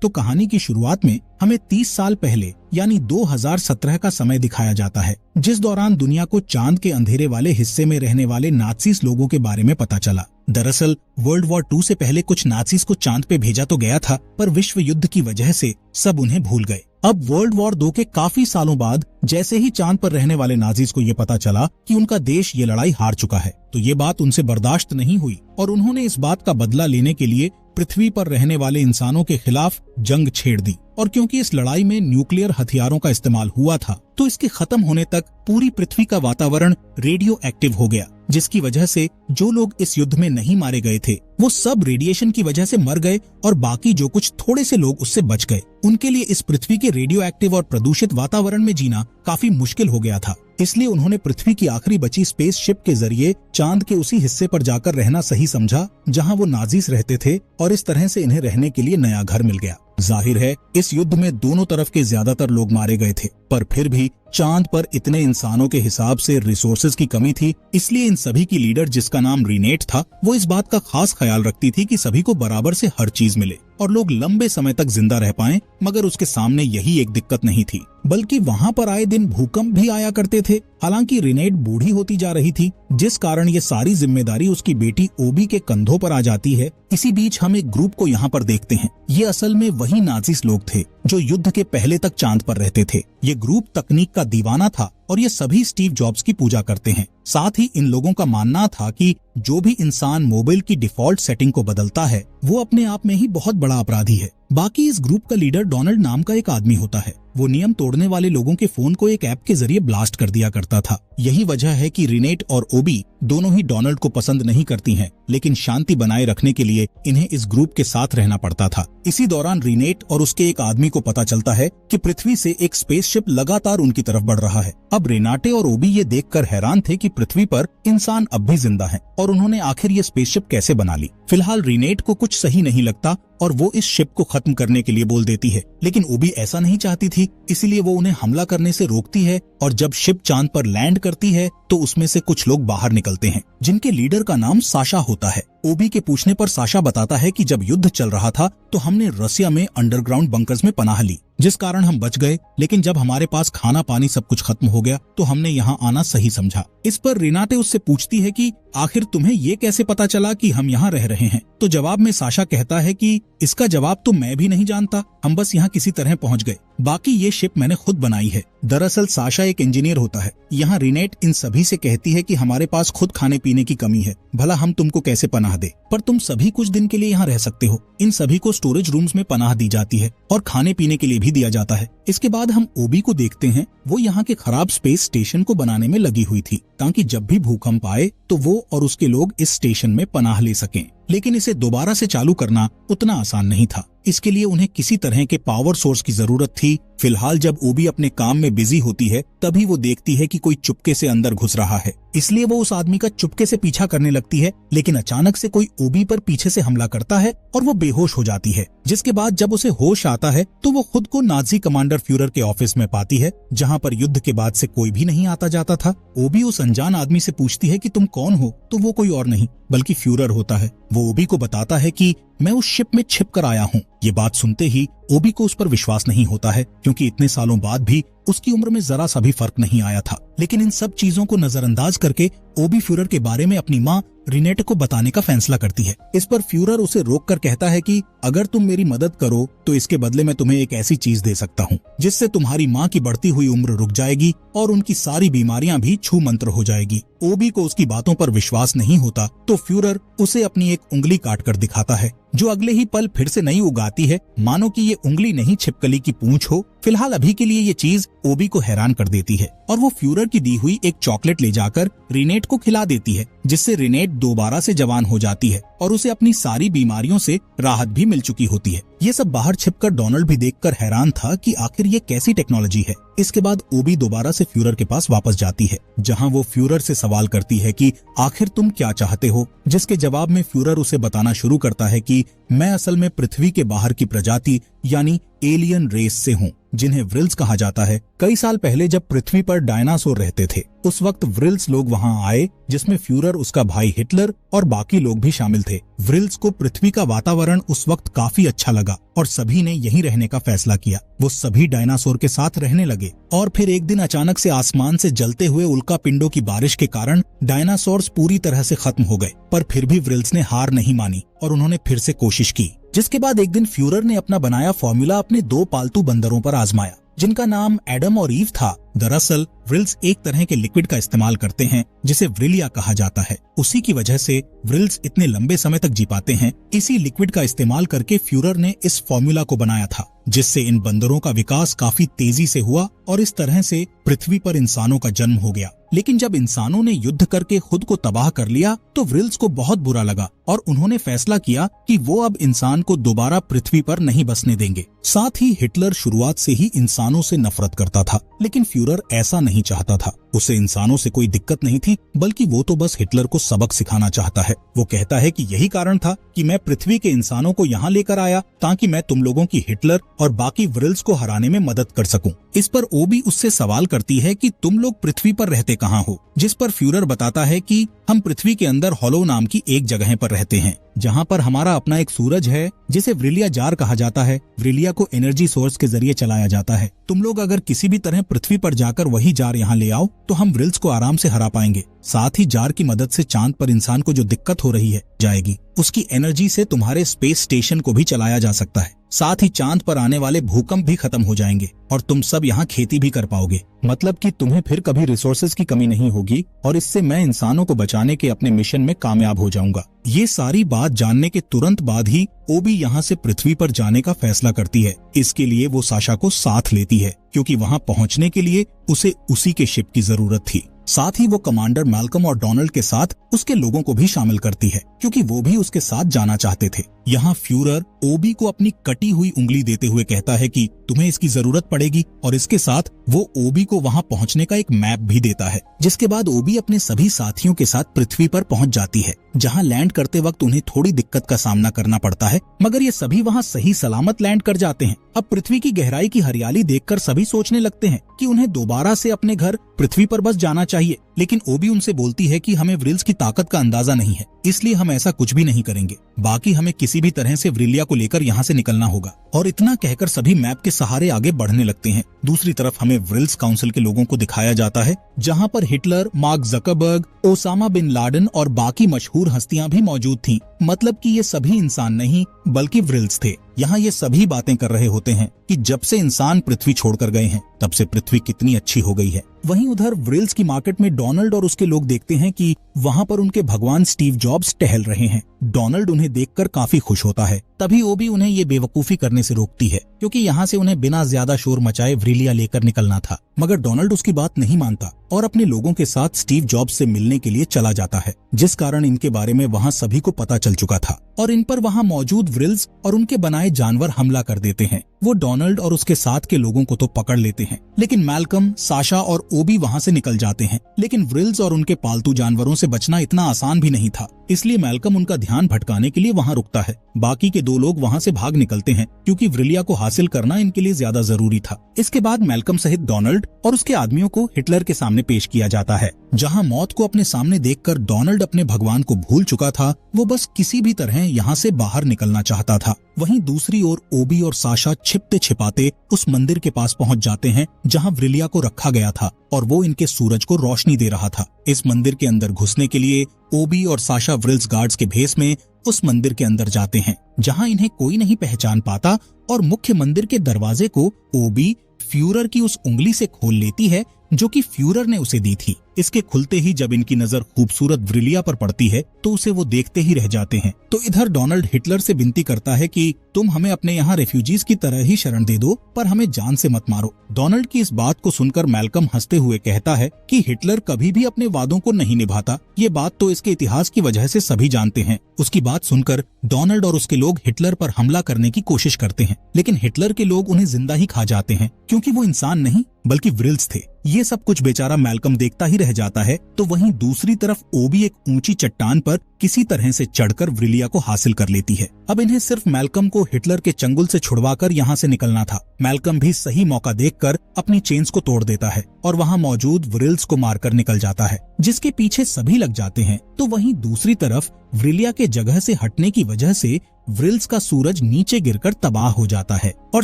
तो कहानी की शुरुआत में हमें 30 साल पहले यानी 2017 का समय दिखाया जाता है, जिस दौरान दुनिया को चांद के अंधेरे वाले हिस्से में रहने वाले नाज़ीस लोगों के बारे में पता चला। दरअसल वर्ल्ड वॉर 2 से पहले कुछ नाज़ीस को चांद पे भेजा तो गया था, पर विश्व युद्ध की वजह से सब उन्हें भूल गए। अब वर्ल्ड वॉर 2 के काफी सालों बाद जैसे ही चांद पर रहने वाले नाज़ीस को ये पता चला कि उनका देश ये लड़ाई हार चुका है, तो ये बात उनसे बर्दाश्त नहीं हुई और उन्होंने इस बात का बदला लेने के लिए पृथ्वी पर रहने वाले इंसानों के खिलाफ जंग छेड़ दी। और क्योंकि इस लड़ाई में न्यूक्लियर हथियारों का इस्तेमाल हुआ था, तो इसके खत्म होने तक पूरी पृथ्वी का वातावरण रेडियो एक्टिव हो गया, जिसकी वजह से जो लोग इस युद्ध में नहीं मारे गए थे वो सब रेडिएशन की वजह से मर गए और बाकी जो कुछ थोड़े से लोग उससे बच गए, उनके लिए इस पृथ्वी के रेडियो एक्टिव और प्रदूषित वातावरण में जीना काफी मुश्किल हो गया था। इसलिए उन्होंने पृथ्वी की आखिरी बची स्पेस शिप के जरिए चांद के उसी हिस्से पर जाकर रहना सही समझा जहां वो नाज़ीस रहते थे, और इस तरह से इन्हें रहने के लिए नया घर मिल गया। जाहिर है इस युद्ध में दोनों तरफ के ज्यादातर लोग मारे गए थे, पर फिर भी चांद पर इतने इंसानों के हिसाब से रिसोर्सेज की कमी थी, इसलिए इन सभी की लीडर, जिसका नाम रीनेट था, वो इस बात का खास ख्याल रखती थी कि सभी को बराबर से हर चीज मिले और लोग लंबे समय तक जिंदा रह पाएं। मगर उसके सामने यही एक दिक्कत नहीं थी, बल्कि वहाँ पर आए दिन भूकंप भी आया करते थे। हालांकि रीनेट बूढ़ी होती जा रही थी, जिस कारण ये सारी जिम्मेदारी उसकी बेटी ओबी के कंधों पर आ जाती है। इसी बीच हम एक ग्रुप को यहाँ पर देखते हैं। ये असल में वही नाज़ीस लोग थे जो युद्ध के पहले तक चांद पर रहते थे। ये ग्रुप तकनीक का दीवाना था और ये सभी स्टीव जॉब्स की पूजा करते हैं। साथ ही इन लोगों का मानना था कि जो भी इंसान मोबाइल की डिफॉल्ट सेटिंग को बदलता है वो अपने आप में ही बहुत बड़ा अपराधी है। बाकी इस ग्रुप का लीडर डोनाल्ड नाम का एक आदमी होता है। वो नियम तोड़ने वाले लोगों के फोन को एक ऐप के जरिए ब्लास्ट कर दिया करता था। यही वजह है कि रीनेट और ओबी दोनों ही डोनाल्ड को पसंद नहीं करती हैं, लेकिन शांति बनाए रखने के लिए इन्हें इस ग्रुप के साथ रहना पड़ता था। इसी दौरान रीनेट और उसके एक आदमी को पता चलता है कि पृथ्वी से एक स्पेसशिप लगातार उनकी तरफ बढ़ रहा है। अब रेनाटे और ओबी ये देखकर हैरान थे कि पृथ्वी पर इंसान अब भी जिंदा हैं और उन्होंने आखिर ये स्पेसशिप कैसे बना ली। फिलहाल रीनेट को कुछ सही नहीं लगता और वो इस शिप को खत्म करने के लिए बोल देती है, लेकिन ओबी ऐसा नहीं चाहती थी, इसीलिए वो उन्हें हमला करने से रोकती है। और जब शिप चांद पर लैंड करती है तो उसमें से कुछ लोग बाहर निकलते हैं, जिनके लीडर का नाम साशा होता है। ओबी के पूछने पर साशा बताता है कि जब युद्ध चल रहा था तो हमने रसिया में अंडरग्राउंड बंकर्स में पनाह ली, जिस कारण हम बच गए, लेकिन जब हमारे पास खाना पानी सब कुछ खत्म हो गया तो हमने यहाँ आना सही समझा। इस पर रेनाटे उससे पूछती है कि आखिर तुम्हें ये कैसे पता चला कि हम यहाँ रह रहे हैं? तो जवाब में साशा कहता है कि इसका जवाब तो मैं भी नहीं जानता, हम बस यहाँ किसी तरह पहुँच गए, बाकी ये शिप मैंने खुद बनाई है। दरअसल साशा एक इंजीनियर होता है। यहाँ रीनेट इन सभी से कहती है कि हमारे पास खुद खाने पीने की कमी है, भला हम तुमको कैसे पनाह दे, पर तुम सभी कुछ दिन के लिए यहाँ रह सकते हो। इन सभी को स्टोरेज रूम्स में पनाह दी जाती है और खाने पीने के लिए भी दिया जाता है। इसके बाद हम ओबी को देखते हैं। वो यहाँ के खराब स्पेस स्टेशन को बनाने में लगी हुई थी, ताकि जब भी भूकंप आए तो वो और उसके लोग इस स्टेशन में पनाह ले सकें। लेकिन इसे दोबारा से चालू करना उतना आसान नहीं था। इसके लिए उन्हें किसी तरह के पावर सोर्स की जरूरत थी। फिलहाल जब ओबी अपने काम में बिजी होती है तभी वो देखती है कि कोई चुपके से अंदर घुस रहा है, इसलिए वो उस आदमी का चुपके से पीछा करने लगती है। लेकिन अचानक से कोई ओबी पर पीछे से हमला करता है और वो बेहोश हो जाती है। जिसके बाद जब उसे होश आता है तो वो खुद को नाजी कमांडर फ्यूरर के ऑफिस में पाती है, जहाँ पर युद्ध के बाद से कोई भी नहीं आता जाता था। ओबी उस अनजान आदमी से पूछती है कि तुम कौन हो, तो वो कोई और नहीं बल्कि फ्यूरर होता है। वो ओबी को बताता है कि मैं उस शिप में छिप कर आया हूँ। ये बात सुनते ही ओबी को उस पर विश्वास नहीं होता है, क्योंकि इतने सालों बाद भी उसकी उम्र में जरा सा भी फर्क नहीं आया था। लेकिन इन सब चीजों को नजरअंदाज करके ओबी फ्यूरर के बारे में अपनी माँ रीनेट को बताने का फैसला करती है। इस पर फ्यूरर उसे रोककर कहता है कि अगर तुम मेरी मदद करो तो इसके बदले में तुम्हें एक ऐसी चीज दे सकता हूँ जिससे तुम्हारी माँ की बढ़ती हुई उम्र रुक जाएगी और उनकी सारी बीमारियां भी छू मंत्र हो जाएगी। ओबी को उसकी बातों पर विश्वास नहीं होता तो फ्यूरर उसे अपनी एक उंगली काट कर दिखाता है, जो अगले ही पल फिर से नहीं उगाती है, मानो कि ये उंगली नहीं छिपकली की पूंछ हो। फिलहाल अभी के लिए ये चीज ओबी को हैरान कर देती है और वो फ्यूरर की दी हुई एक चॉकलेट ले जाकर रीनेट को खिला देती है, जिससे रीनेट दोबारा से जवान हो जाती है और उसे अपनी सारी बीमारियों से राहत भी मिल चुकी होती है। ये सब बाहर छिपकर डोनाल्ड भी देखकर हैरान था कि आखिर ये कैसी टेक्नोलॉजी है। इसके बाद ओबी दोबारा से फ्यूरर के पास वापस जाती है, जहां वो फ्यूरर से सवाल करती है कि आखिर तुम क्या चाहते हो, जिसके जवाब में फ्यूरर उसे बताना शुरू करता है कि मैं असल में पृथ्वी के बाहर की प्रजाति यानी एलियन रेस से हूँ, जिन्हें व्रिल्स कहा जाता है। कई साल पहले जब पृथ्वी पर डायनासोर रहते थे उस वक्त व्रिल्स लोग वहाँ आए, जिसमें फ्यूरर, उसका भाई हिटलर और बाकी लोग भी शामिल थे। व्रिल्स को पृथ्वी का वातावरण उस वक्त काफी अच्छा लगा लगा और सभी ने यहीं रहने का फैसला किया। वो सभी डायनासोर के साथ रहने लगे और फिर एक दिन अचानक से आसमान से जलते हुए उल्का पिंडों की बारिश के कारण डायनासोर्स पूरी तरह से खत्म हो गए। पर फिर भी व्रिल्स ने हार नहीं मानी और उन्होंने फिर से कोशिश की। जिसके बाद एक दिन फ्यूरर ने अपना बनाया फॉर्मूला अपने 2 पालतू बंदरों पर आजमाया, जिनका नाम एडम और ईव था। दरअसल व्रिल्स एक तरह के लिक्विड का इस्तेमाल करते हैं जिसे व्रिलिया कहा जाता है। उसी की वजह से व्रिल्स इतने लंबे समय तक जी पाते हैं। इसी लिक्विड का इस्तेमाल करके फ्यूरर ने इस फॉर्मूला को बनाया था, जिससे इन बंदरों का विकास काफी तेजी से हुआ और इस तरह से पृथ्वी पर इंसानों का जन्म हो गया। लेकिन जब इंसानों ने युद्ध करके खुद को तबाह कर लिया तो व्रिल्स को बहुत बुरा लगा और उन्होंने फैसला किया कि वो अब इंसान को दोबारा पृथ्वी पर नहीं बसने देंगे। साथ ही हिटलर शुरुआत से ही इंसानों से नफरत करता था, लेकिन फ्यूरर ऐसा नहीं चाहता था। उसे इंसानों से कोई दिक्कत नहीं थी, बल्कि वो तो बस हिटलर को सबक सिखाना चाहता है। वो कहता है कि यही कारण था कि मैं पृथ्वी के इंसानों को यहाँ लेकर आया ताकि मैं तुम लोगों की हिटलर और बाकी व्रिल्स को हराने में मदद कर सकूं। इस पर ओबी उससे सवाल करती है कि तुम लोग पृथ्वी पर रहते कहाँ हो, जिस पर फ्यूरर बताता है कि हम पृथ्वी के अंदर हॉलो नाम की एक जगह पर रहते हैं, जहाँ पर हमारा अपना एक सूरज है जिसे व्रिलिया जार कहा जाता है। व्रिलिया को एनर्जी सोर्स के जरिए चलाया जाता है। तुम लोग अगर किसी भी तरह पृथ्वी पर जाकर वही जार यहाँ ले आओ तो हम व्रिल्स को आराम से हरा पाएंगे। साथ ही जार की मदद से चांद पर इंसान को जो दिक्कत हो रही है जाएगी। उसकी एनर्जी से तुम्हारे स्पेस स्टेशन को भी चलाया जा सकता है। साथ ही चांद पर आने वाले भूकंप भी खत्म हो जाएंगे और तुम सब यहाँ खेती भी कर पाओगे। मतलब कि तुम्हें फिर कभी रिसोर्सेज की कमी नहीं होगी और इससे मैं इंसानों को बचाने के अपने मिशन में कामयाब हो जाऊंगा। ये सारी बात जानने के तुरंत बाद ही ओबी यहाँ से पृथ्वी पर जाने का फैसला करती है। इसके लिए वो साशा को साथ लेती है क्योंकि वहाँ पहुँचने के लिए उसे उसी के शिप की जरूरत थी। साथ ही वो कमांडर मैल्कम और डोनाल्ड के साथ उसके लोगों को भी शामिल करती है क्योंकि वो भी उसके साथ जाना चाहते थे। यहाँ फ्यूरर ओबी को अपनी कटी हुई उंगली देते हुए कहता है कि तुम्हें इसकी जरूरत पड़ेगी और इसके साथ वो ओबी को वहाँ पहुँचने का एक मैप भी देता है। जिसके बाद ओबी अपने सभी साथियों के साथ पृथ्वी पर पहुँच जाती है, जहाँ लैंड करते वक्त उन्हें थोड़ी दिक्कत का सामना करना पड़ता है, मगर ये सभी वहाँ सही सलामत लैंड कर जाते हैं। अब पृथ्वी की गहराई की हरियाली देखकर सभी सोचने लगते हैं कि उन्हें दोबारा से अपने घर पृथ्वी पर बस जाना चाहिए, लेकिन ओबी उनसे बोलती है कि हमें व्रिल्स की ताकत का अंदाजा नहीं है, इसलिए हम ऐसा कुछ भी नहीं करेंगे। बाकी हमें किसी भी तरह से व्रिलिया को लेकर यहाँ से निकलना होगा। और इतना कहकर सभी मैप के सहारे आगे बढ़ने लगते हैं। दूसरी तरफ हमें व्रिल्स काउंसिल के लोगों को दिखाया जाता है, जहाँ पर Hitler, Mark Zuckerberg, Osama bin Laden और बाकी मशहूर हस्तियां भी मौजूद थीं। मतलब कि ये सभी इंसान नहीं बल्कि व्रिल्स थे। यहाँ ये सभी बातें कर रहे होते हैं कि जब से इंसान पृथ्वी छोड़कर गए हैं तब से पृथ्वी कितनी अच्छी हो गई है। वहीं उधर व्रिल्स की मार्केट में डोनाल्ड और उसके लोग देखते हैं कि वहाँ पर उनके भगवान स्टीव जॉब्स टहल रहे हैं। डोनाल्ड उन्हें देखकर काफी खुश होता है। तभी ओबी उन्हें ये बेवकूफी करने से रोकती है क्योंकि यहाँ से उन्हें बिना ज्यादा शोर मचाए व्रिलिया लेकर निकलना था, मगर डोनाल्ड उसकी बात नहीं मानता और अपने लोगों के साथ स्टीव जॉब्स से मिलने के लिए चला जाता है, जिस कारण इनके बारे में वहाँ सभी को पता चल चुका था और इन पर वहाँ मौजूद व्रिल्स और उनके बनाए जानवर हमला कर देते हैं। वो डोनाल्ड और उसके साथ के लोगों को तो पकड़ लेते हैं, लेकिन मैल्कम, साशा और ओबी वहाँ से निकल जाते हैं। लेकिन व्रिल्स और उनके पालतू जानवरों से बचना इतना आसान भी नहीं था, इसलिए मैल्कम उनका ध्यान भटकाने के लिए वहाँ रुकता है। बाकी के 2 लोग वहाँ से भाग निकलते हैं क्योंकि व्रिलिया को हासिल करना इनके लिए ज्यादा जरूरी था। इसके बाद मैल्कम सहित डोनाल्ड और उसके आदमियों को हिटलर के सामने पेश किया जाता है, जहाँ मौत को अपने सामने देखकर डोनाल्ड अपने भगवान को भूल चुका था। वो बस किसी भी तरह यहाँ से बाहर निकलना चाहता था। वहीं दूसरी ओर ओबी और साशा छिपते छिपाते उस मंदिर के पास पहुँच जाते हैं जहाँ व्रिलिया को रखा गया था और वो इनके सूरज को रोशनी दे रहा था। इस मंदिर के अंदर घुसने के लिए ओबी और साशा व्रिल्स गार्ड्स के भेष में उस मंदिर के अंदर जाते हैं, जहाँ इन्हें कोई नहीं पहचान पाता और मुख्य मंदिर के दरवाजे को ओबी फ्यूरर की उस उंगली से खोल लेती है जो कि फ्यूरर ने उसे दी थी। इसके खुलते ही जब इनकी नजर खूबसूरत व्रिलिया पर पड़ती है तो उसे वो देखते ही रह जाते हैं। तो इधर डोनाल्ड हिटलर से विनती करता है कि तुम हमें अपने यहाँ रेफ्यूजीज की तरह ही शरण दे दो, पर हमें जान से मत मारो। डोनाल्ड की इस बात को सुनकर मैल्कम हंसते हुए कहता है कि हिटलर कभी भी अपने वादों को नहीं निभाता। ये बात तो इसके इतिहास की वजह से सभी जानते हैं। उसकी बात सुनकर डोनाल्ड और उसके लोग हिटलर पर हमला करने की कोशिश करते हैं, लेकिन हिटलर के लोग उन्हें जिंदा ही खा जाते हैं क्योंकि वो इंसान नहीं बल्कि व्रिल्स थे। ये सब कुछ बेचारा मैल्कम देखता ही रह जाता है। तो वहीं दूसरी तरफ ओबी एक ऊंची चट्टान पर किसी तरह से चढ़कर व्रिलिया को हासिल कर लेती है। अब इन्हें सिर्फ मैल्कम को हिटलर के चंगुल से छुड़वाकर यहाँ से निकलना था। मैल्कम भी सही मौका देखकर अपनी चेन्स को तोड़ देता है और वहाँ मौजूद व्रिल्स को मारकर निकल जाता है, जिसके पीछे सभी लग जाते हैं। तो वहीं दूसरी तरफ व्रिलिया के जगह से हटने की वजह से व्रिल्स का सूरज नीचे गिरकर तबाह हो जाता है और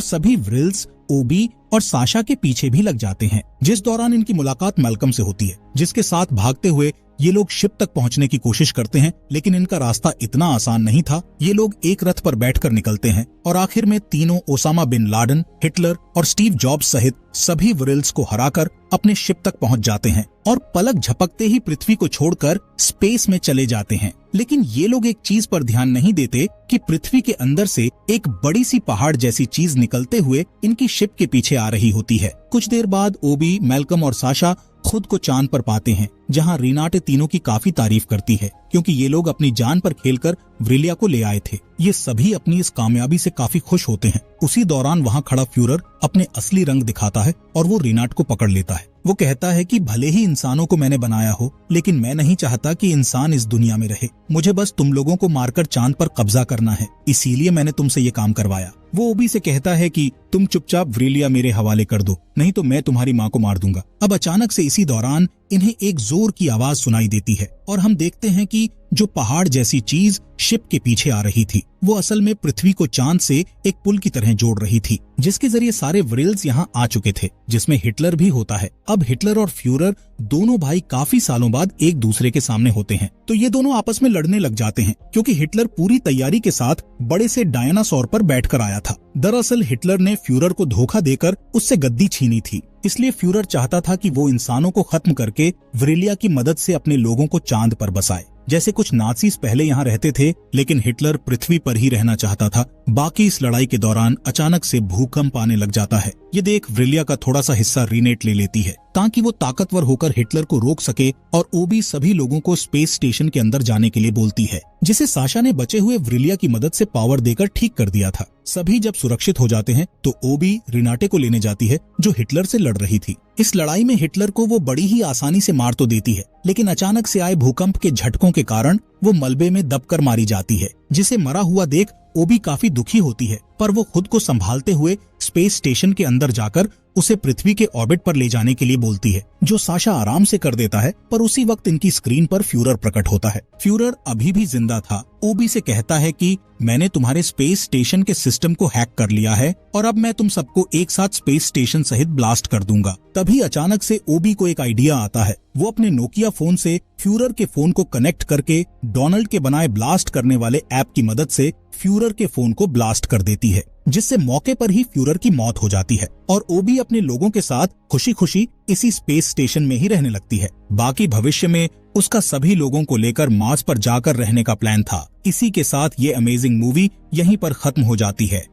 सभी व्रिल्स ओबी और साशा के पीछे भी लग जाते हैं, जिस दौरान इनकी मुलाकात मैल्कम से होती है, जिसके साथ भागते हुए ये लोग शिप तक पहुंचने की कोशिश करते हैं, लेकिन इनका रास्ता इतना आसान नहीं था। ये लोग एक रथ पर बैठकर निकलते हैं और आखिर में तीनों ओसामा बिन लादेन, हिटलर और स्टीव जॉब्स सहित सभी व्रिल्स को हराकर अपने शिप तक पहुंच जाते हैं और पलक झपकते ही पृथ्वी को छोड़कर स्पेस में चले जाते हैं। लेकिन ये लोग एक चीज पर ध्यान नहीं देते कि पृथ्वी के अंदर से एक बड़ी सी पहाड़ जैसी चीज निकलते हुए इनकी शिप के पीछे आ रही होती है। कुछ देर बाद ओबी, मैल्कम और साशा खुद को चांद पर पाते हैं, जहां रीनाटे तीनों की काफी तारीफ करती है, क्योंकि ये लोग अपनी जान पर खेलकर व्रिलिया को ले आए थे। ये सभी अपनी इस कामयाबी से काफी खुश होते हैं। उसी दौरान वहां खड़ा फ्यूरर अपने असली रंग दिखाता है और वो रीनाट को पकड़ लेता है। वो कहता है कि भले ही इंसानों को मैंने बनाया हो, लेकिन मैं नहीं चाहता कि इंसान इस दुनिया में रहे। मुझे बस तुम लोगों को मारकर चांद पर कब्जा करना है, इसीलिए मैंने तुमसे ये काम करवाया। वो ओबी से कहता है कि तुम चुपचाप व्रिलिया मेरे हवाले कर दो, नहीं तो मैं तुम्हारी माँ को मार दूंगा। अब अचानक से इसी दौरान इन्हें एक जोर की आवाज सुनाई देती है और हम देखते हैं कि जो पहाड़ जैसी चीज शिप के पीछे आ रही थी, वो असल में पृथ्वी को चांद से एक पुल की तरह जोड़ रही थी, जिसके जरिए सारे व्रिल्स यहाँ आ चुके थे, जिसमें हिटलर भी होता है। अब हिटलर और फ्यूरर दोनों भाई काफी सालों बाद एक दूसरे के सामने होते हैं, तो ये दोनों आपस में लड़ने लग जाते हैं, क्योंकि हिटलर पूरी तैयारी के साथ बड़े से डायनासोर पर बैठकर आया था। दरअसल हिटलर ने फ्यूरर को धोखा देकर उससे गद्दी छीनी थी, इसलिए फ्यूरर चाहता था कि वो इंसानों को खत्म करके व्रिलिया की मदद से अपने लोगों को चांद पर बसाए। जैसे कुछ नाजीज पहले यहाँ रहते थे, लेकिन हिटलर पृथ्वी पर ही रहना चाहता था। बाकी इस लड़ाई के दौरान अचानक से भूकंप आने लग जाता है। ये देख व्रिलिया का थोड़ा सा हिस्सा रीनेट ले लेती है, ताकि वो ताकतवर होकर हिटलर को रोक सके, और ओबी सभी लोगों को स्पेस स्टेशन के अंदर जाने के लिए बोलती है, जिसे साशा ने बचे हुए व्रिलिया की मदद से पावर देकर ठीक कर दिया था। सभी जब सुरक्षित हो जाते हैं तो ओबी रीनाटे को लेने जाती है, जो हिटलर से लड़ रही थी। इस लड़ाई में हिटलर को वो बड़ी ही आसानी से मार तो देती है, लेकिन अचानक से आए भूकंप के झटकों के कारण वो मलबे में दबकर मारी जाती है, जिसे मरा हुआ देख ओबी काफी दुखी होती है, पर वो खुद को संभालते हुए स्पेस स्टेशन के अंदर जाकर उसे पृथ्वी के ऑर्बिट पर ले जाने के लिए बोलती है, जो साशा आराम से कर देता है। पर उसी वक्त इनकी स्क्रीन पर फ्यूरर प्रकट होता है। फ्यूरर अभी भी जिंदा था। ओबी से कहता है कि मैंने तुम्हारे स्पेस स्टेशन के सिस्टम को हैक कर लिया है और अब मैं तुम सबको एक साथ स्पेस स्टेशन सहित ब्लास्ट कर दूंगा। तभी अचानक से ओबी को एक आइडिया आता है। वो अपने नोकिया फोन से फ्यूरर के फोन को कनेक्ट करके डोनाल्ड के बनाए ब्लास्ट करने वाले ऐप की मदद से फ्यूरर के फोन को ब्लास्ट कर देती है, जिससे मौके पर ही फ्यूरर की मौत हो जाती है और ओबी अपने लोगों के साथ खुशी खुशी इसी स्पेस स्टेशन में ही रहने लगती है। बाकी भविष्य में उसका सभी लोगों को लेकर मार्स पर जाकर रहने का प्लान था। इसी के साथ ये अमेजिंग मूवी यहीं पर खत्म हो जाती है।